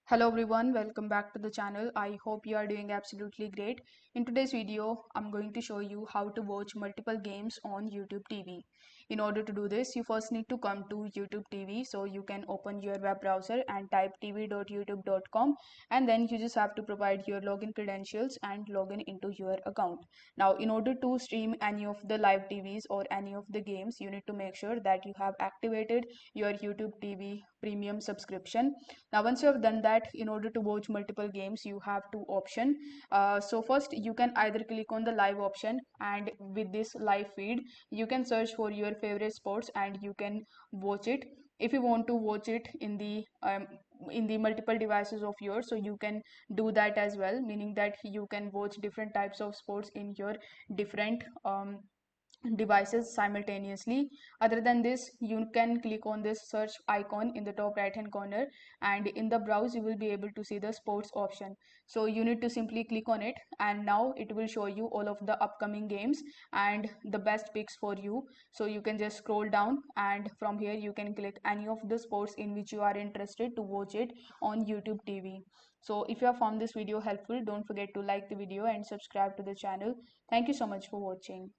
Hello everyone, welcome back to the channel. I hope you are doing absolutely great. In today's video, I'm going to show you how to watch multiple games on YouTube TV. In order to do this, you first need to come to YouTube TV. So you can open your web browser and type tv.youtube.com, and then you just have to provide your login credentials and login into your account. Now, in order to stream any of the live TVs or any of the games, you need to make sure that you have activated your YouTube TV premium subscription. Now once you have done that, in order to watch multiple games you have two options. So first you can either click on the live option, and with this live feed you can search for your favorite sports and you can watch it. If you want to watch it in the multiple devices of yours, so you can do that as well, meaning that you can watch different types of sports in your different devices simultaneously. Other than this, you can click on this search icon in the top right hand corner, and in the browse you will be able to see the sports option. So you need to simply click on it, and now it will show you all of the upcoming games and the best picks for you. So you can just scroll down, and from here you can click any of the sports in which you are interested to watch it on YouTube TV. So if you have found this video helpful, don't forget to like the video and subscribe to the channel. Thank you so much for watching.